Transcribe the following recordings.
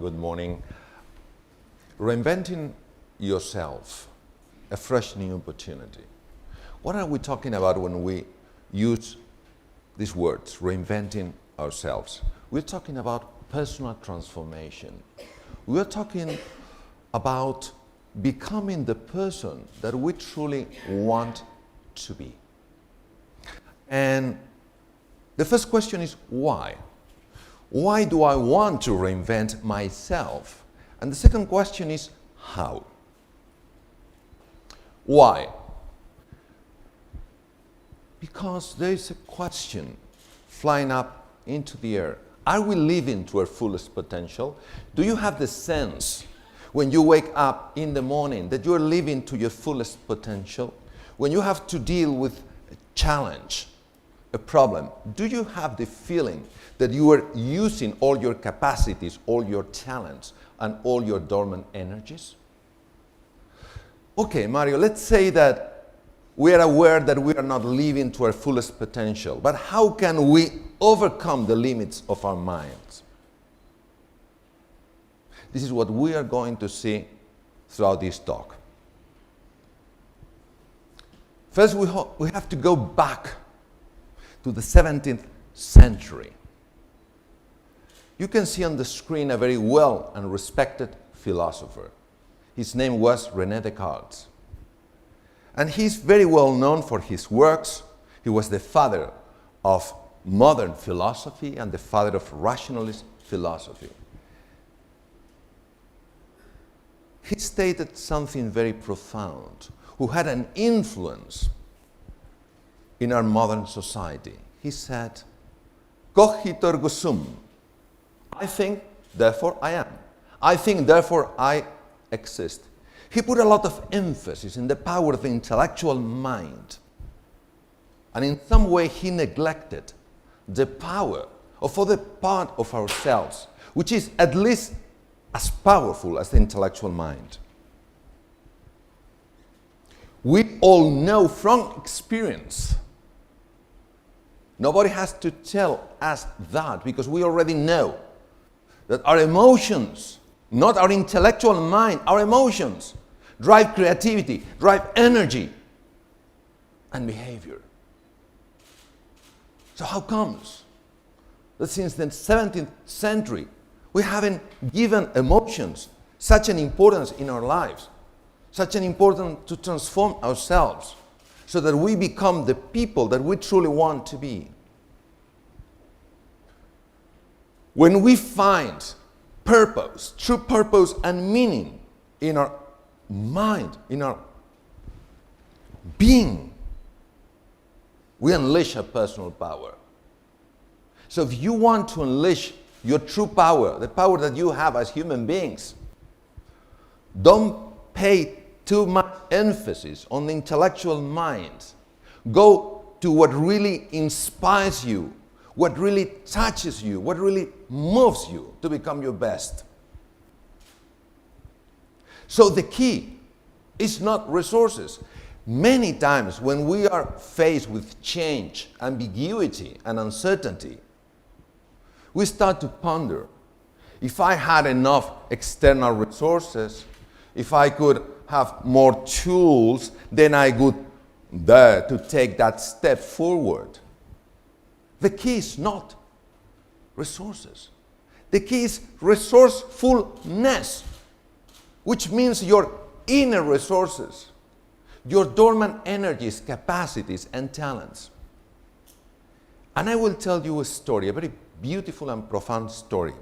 Good morning. Reinventing yourself, a fresh new opportunity. What are we talking about when we use these words, reinventing ourselves? We're talking about personal transformation. We're talking about becoming the person that we truly want to be. And the first question is why? Why do I want to reinvent myself? And the second question is how? Why? Because there is a question flying up into the air. Are we living to our fullest potential? Do you have the sense when you wake up in the morning that you are living to your fullest potential? When you have to deal with a challenge, a problem, do you have the feeling that you are using all your capacities, all your talents, and all your dormant energies? Okay, Mario, let's say that we are aware that we are not living to our fullest potential, but how can we overcome the limits of our minds? This is what we are going to see throughout this talk. First, we have to go back to the 17th century. You can see on the screen a very well and respected philosopher. His name was René Descartes. And he's very well known for his works. He was the father of modern philosophy and the father of rationalist philosophy. He stated something very profound, who had an influence in our modern society. He said, "Cogito ergo sum." I think, therefore I am. I think, therefore I exist. He put a lot of emphasis in the power of the intellectual mind. And in some way he neglected the power of other part of ourselves, which is at least as powerful as the intellectual mind. We all know from experience. Nobody has to tell us that, because we already know that our emotions, not our intellectual mind, our emotions drive creativity, drive energy and behavior. So how comes that since the 17th century we haven't given emotions such an importance in our lives, such an importance to transform ourselves so that we become the people that we truly want to be? When we find purpose, true purpose and meaning in our mind, in our being, we unleash our personal power. So if you want to unleash your true power, the power that you have as human beings, don't pay too much emphasis on the intellectual mind. Go to what really inspires you, what really touches you, what really moves you to become your best. So the key is not resources. Many times when we are faced with change, ambiguity, and uncertainty, we start to ponder, if I had enough external resources, if I could have more tools, then I would dare to take that step forward. The key is not resources. The key is resourcefulness, which means your inner resources, your dormant energies, capacities, and talents. And I will tell you a story, a very beautiful and profound story,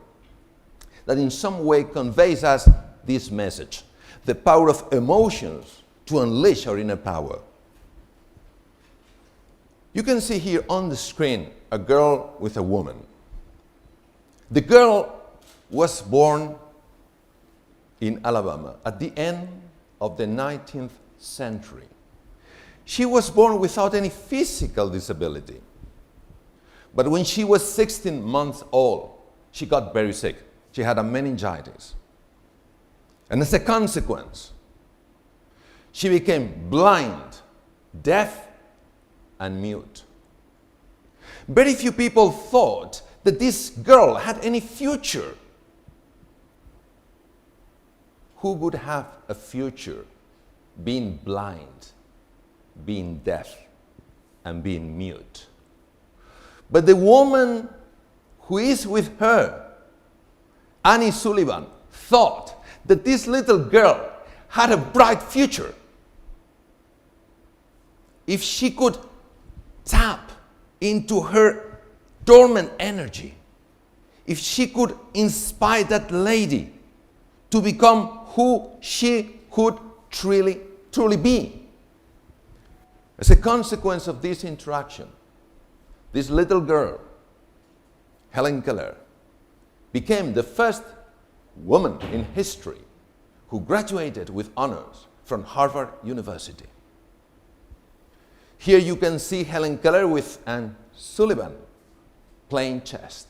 that in some way conveys us this message: the power of emotions to unleash our inner power. You can see here on the screen a girl with a woman. The girl was born in Alabama at the end of the 19th century. She was born without any physical disability. But when she was 16 months old, she got very sick. She had a meningitis. And as a consequence, she became blind, deaf, and mute. Very few people thought that this girl had any future. who would have a future being blind, being deaf, and being mute? But the woman who is with her, Annie Sullivan, thought that this little girl had a bright future if she could tap into her dormant energy, if she could inspire that lady to become who she could truly be. As a consequence of this interaction, this little girl, Helen Keller, became the first woman in history who graduated with honors from Harvard University. Here you can see Helen Keller with Anne Sullivan playing chess.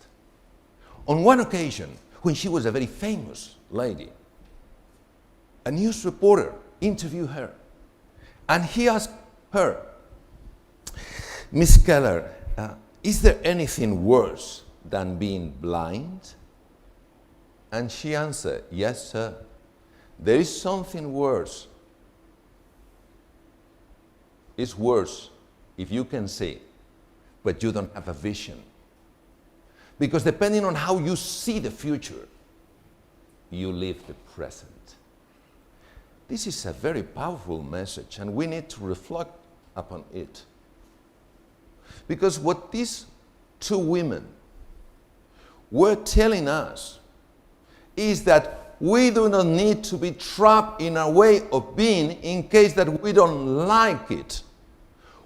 On one occasion, when she was a very famous lady, a news reporter interviewed her, and he asked her, "Miss Keller, is there anything worse than being blind?" And she answered, "Yes, sir. There is something worse. It's worse if you can see, but you don't have a vision. Because depending on how you see the future, you live the present." This is a very powerful message, and we need to reflect upon it. Because what these two women were telling us is that we do not need to be trapped in our way of being in case that we don't like it.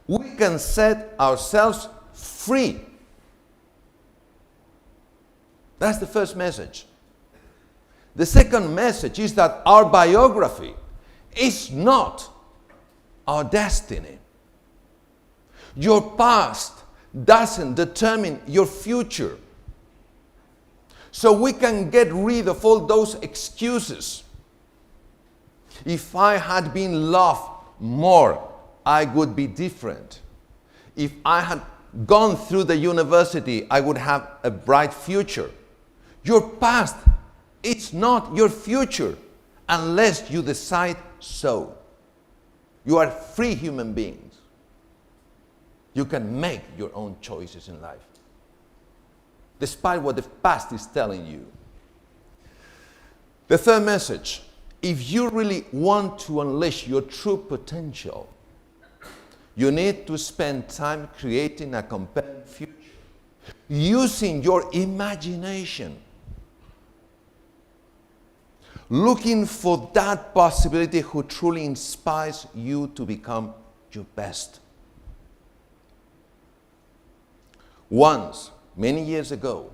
We can set ourselves free. That's the first message. The second message is that our biography is not our destiny. Your past doesn't determine your future. So we can get rid of all those excuses. If I had been loved more, I would be different. If I had gone through the university, I would have a bright future. Your past, it's not your future unless you decide so. You are free human beings. You can make your own choices in life, despite what the past is telling you. The third message, if you really want to unleash your true potential, you need to spend time creating a compelling future, using your imagination, looking for that possibility who truly inspires you to become your best. Once, many years ago,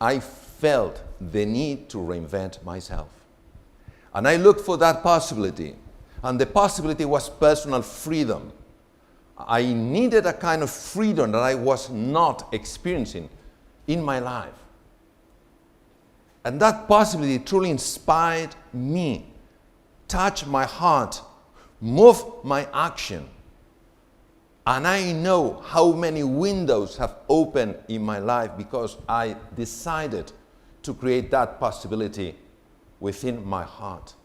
I felt the need to reinvent myself. And I looked for that possibility. And the possibility was personal freedom. I needed a kind of freedom that I was not experiencing in my life. And that possibility truly inspired me, touched my heart, moved my action. And I know how many windows have opened in my life because I decided to create that possibility within my heart.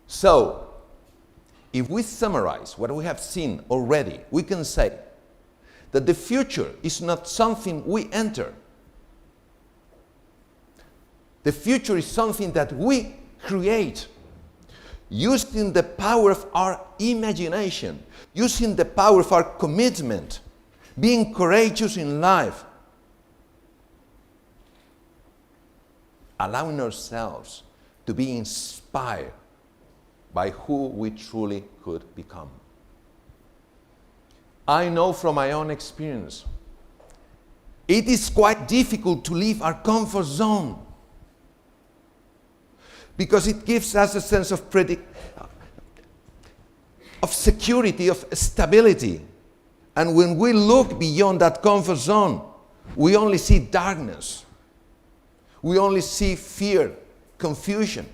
So, if we summarize what we have seen already, we can say that the future is not something we enter. The future is something that we create, using the power of our imagination, using the power of our commitment, being courageous in life, allowing ourselves to be inspired by who we truly could become. I know from my own experience, it is quite difficult to leave our comfort zone because it gives us a sense of security, of stability. And when we look beyond that comfort zone, we only see darkness. We only see fear, confusion.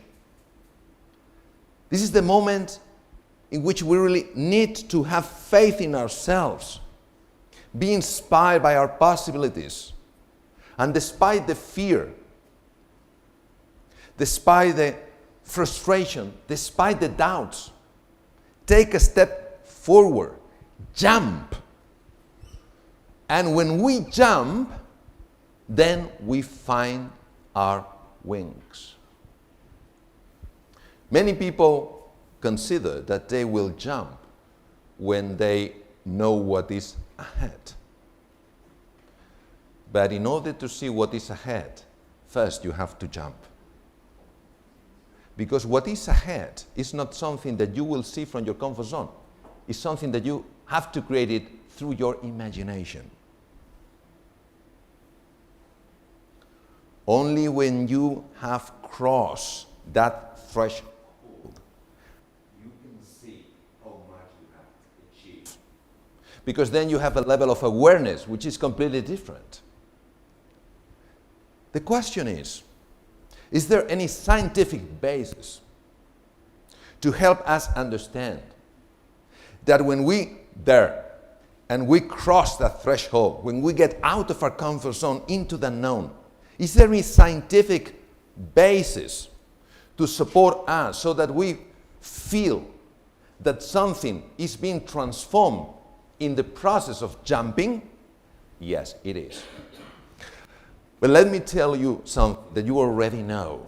This is the moment in which we really need to have faith in ourselves, be inspired by our possibilities, And despite the fear, despite the frustration, despite the doubts, take a step forward, jump. And when we jump, then we find our wings. Many people consider that they will jump when they know what is ahead. But in order to see what is ahead, first you have to jump. Because what is ahead is not something that you will see from your comfort zone. It's something that you have to create it through your imagination. Only when you have crossed that threshold, you can see how much you have achieved. Because then you have a level of awareness which is completely different. The question is there any scientific basis to help us understand that when we dare and we cross that threshold, when we get out of our comfort zone into the unknown, is there any scientific basis to support us so that we feel that something is being transformed in the process of jumping? Yes, it is. But let me tell you something that you already know.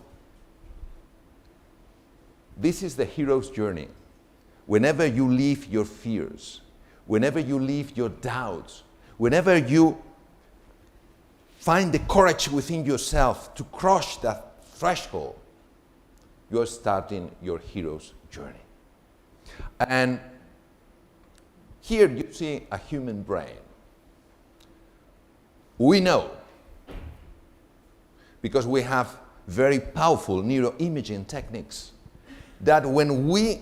This is the hero's journey. Whenever you leave your fears, whenever you leave your doubts, whenever you find the courage within yourself to cross that threshold, you're starting your hero's journey. And here you see a human brain. We know, because we have very powerful neuroimaging techniques, that when we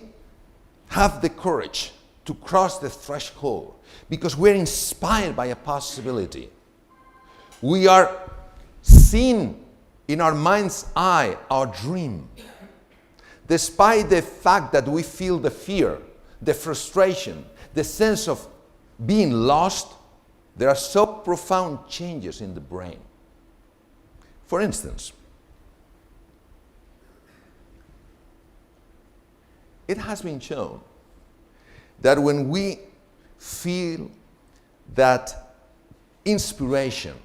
have the courage to cross the threshold, because we're inspired by a possibility, we are seeing in our mind's eye our dream. Despite the fact that we feel the fear, the frustration, the sense of being lost, there are so profound changes in the brain. For instance, it has been shown that when we feel that inspiration,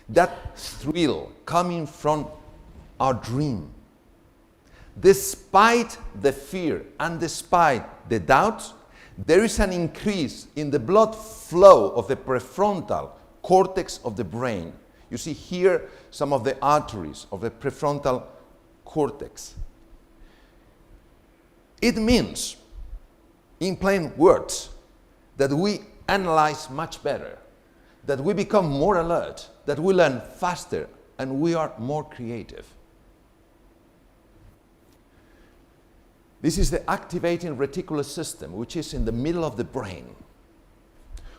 that thrill coming from our dream, despite the fear and despite the doubts, there is an increase in the blood flow of the prefrontal cortex of the brain. You see here some of the arteries of the prefrontal cortex. It means, in plain words, that we analyze much better, that we become more alert, that we learn faster, and we are more creative. This is the activating reticular system, which is in the middle of the brain.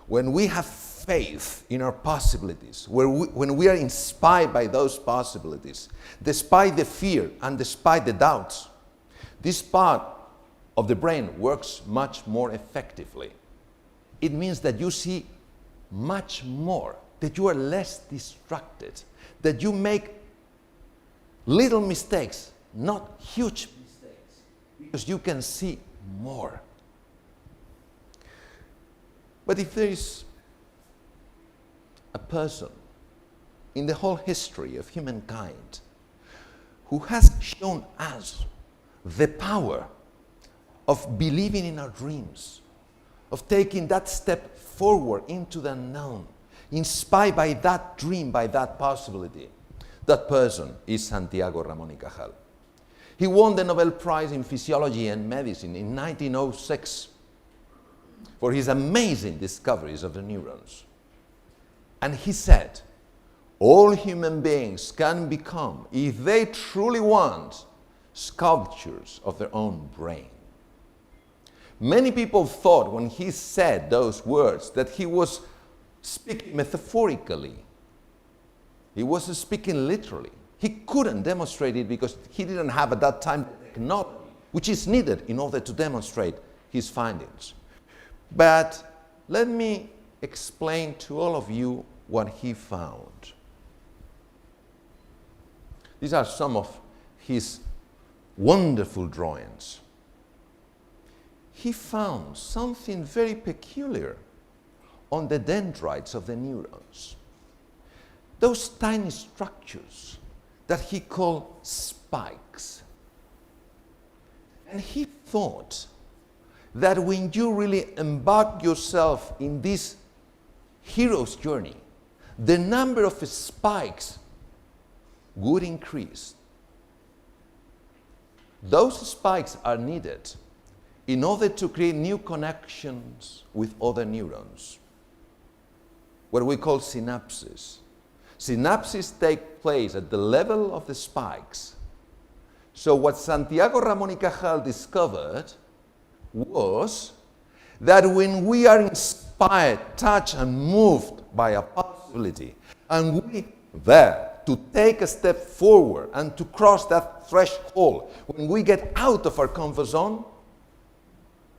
When we have faith in our possibilities, when we are inspired by those possibilities, despite the fear and despite the doubts, this part of the brain works much more effectively. It means that you see much more, that you are less distracted, that you make little mistakes, not huge mistakes, because you can see more. But if there is a person in the whole history of humankind who has shown us the power of believing in our dreams, of taking that step forward into the unknown, inspired by that dream, by that possibility, that person is Santiago Ramón y Cajal. He won the Nobel Prize in Physiology and Medicine in 1906 for his amazing discoveries of the neurons. And he said, all human beings can become, if they truly want, sculptures of their own brain. Many people thought when he said those words that he was speaking metaphorically. He wasn't speaking literally. He couldn't demonstrate it because he didn't have at that time the technology which is needed in order to demonstrate his findings. But let me explain to all of you what he found. These are some of his wonderful drawings. He found something very peculiar on the dendrites of the neurons. Those tiny structures that he called spikes. And he thought that when you really embark yourself in this hero's journey, the number of spikes would increase. Those spikes are needed in order to create new connections with other neurons, what we call synapses. Synapses take place at the level of the spikes. So what Santiago Ramón y Cajal discovered was that when we are inspired, touched, and moved by a possibility, and we there to take a step forward and to cross that threshold, when we get out of our comfort zone,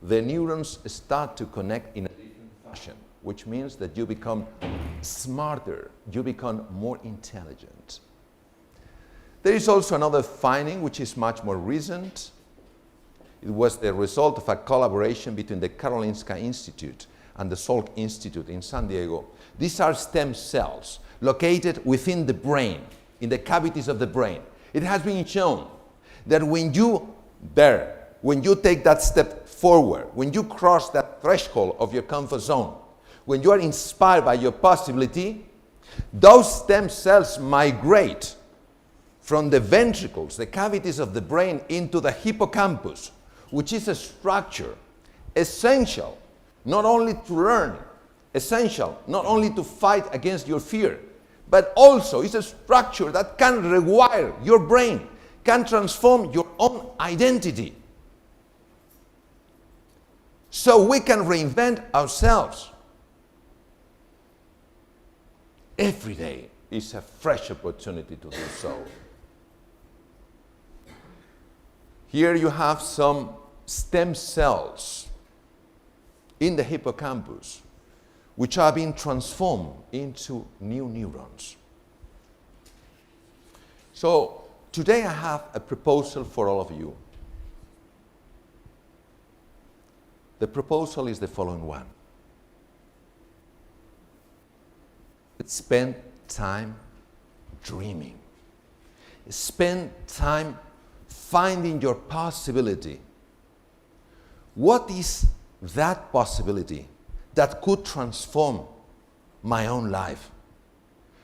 the neurons start to connect in a different fashion, which means that you become smarter, you become more intelligent. There is also another finding which is much more recent. It was the result of a collaboration between the Karolinska Institute and the Salk Institute in San Diego. These are stem cells located within the brain, in the cavities of the brain. It has been shown that when you take that step forward, when you cross that threshold of your comfort zone, when you are inspired by your possibility, those stem cells migrate from the ventricles, the cavities of the brain, into the hippocampus, which is a structure essential not only to learn, essential not only to fight against your fear, but also it's a structure that can rewire your brain, can transform your own identity. So we can reinvent ourselves. Every day is a fresh opportunity to do so. Here you have some stem cells in the hippocampus which are being transformed into new neurons. So today I have a proposal for all of you. The proposal is the following one. Spend time dreaming. Spend time finding your possibility. What is that possibility that could transform my own life?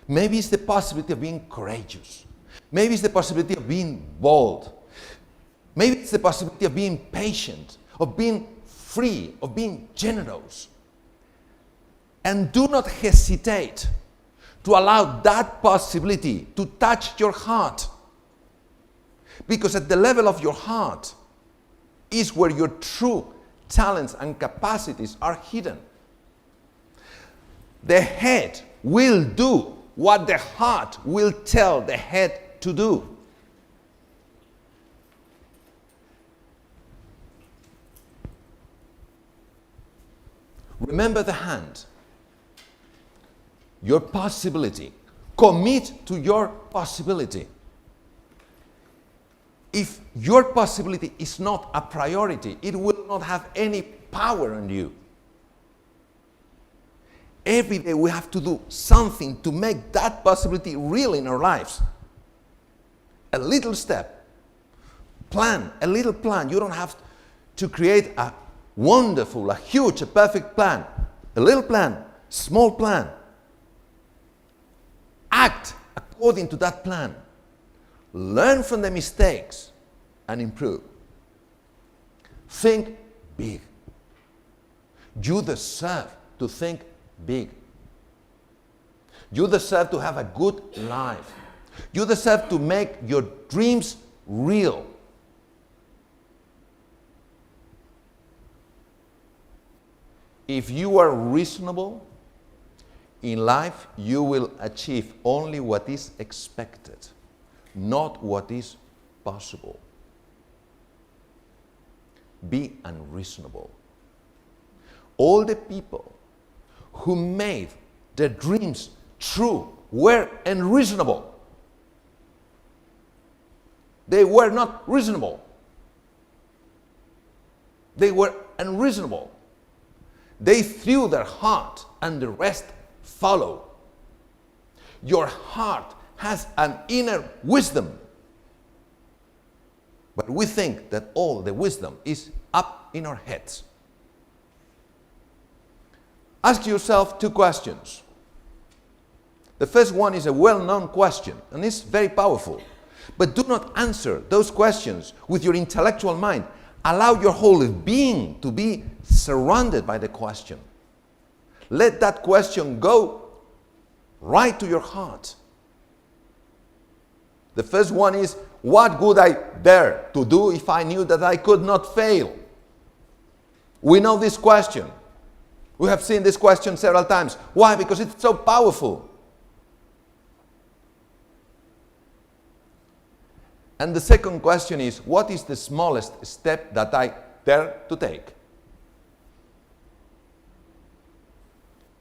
Maybe it's the possibility of being courageous. Maybe it's the possibility of being bold. Maybe it's the possibility of being patient, of being free, of being generous. And do not hesitate to allow that possibility to touch your heart. Because at the level of your heart is where your true talents and capacities are hidden. The head will do what the heart will tell the head to do. Remember the hand. Your possibility. Commit to your possibility. If your possibility is not a priority, it will not have any power on you. Every day we have to do something to make that possibility real in our lives. A little step. Plan, a little plan. You don't have to create a wonderful, a huge, a perfect plan. A little plan, small plan. Act according to that plan. Learn from the mistakes and improve. Think big. You deserve to think big. You deserve to have a good life. You deserve to make your dreams real. If you are reasonable in life, you will achieve only what is expected, not what is possible. Be unreasonable. All the people who made their dreams true were unreasonable. They were not reasonable. They were unreasonable. They threw their heart and the rest followed. Your heart has an inner wisdom. But we think that all the wisdom is up in our heads. Ask yourself 2 questions. The first one is a well-known question, and it's very powerful. But do not answer those questions with your intellectual mind. Allow your whole being to be surrounded by the question. Let that question go right to your heart. The first one is, what would I dare to do if I knew that I could not fail? We know this question. We have seen this question several times. Why? Because it's so powerful. And the second question is, what is the smallest step that I dare to take?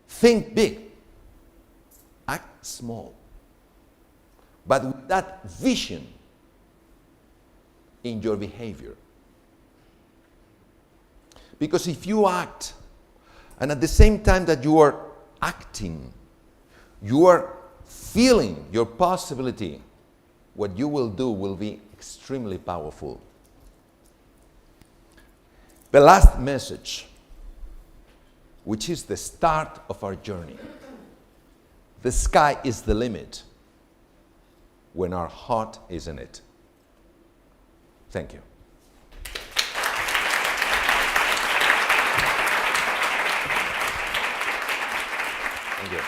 Think big. Act small. But with that vision in your behavior. Because if you act, and at the same time that you are acting, you are feeling your possibility, what you will do will be extremely powerful. The last message, which is the start of our journey. The sky is the limit when our heart is in it. Thank you. Thank you.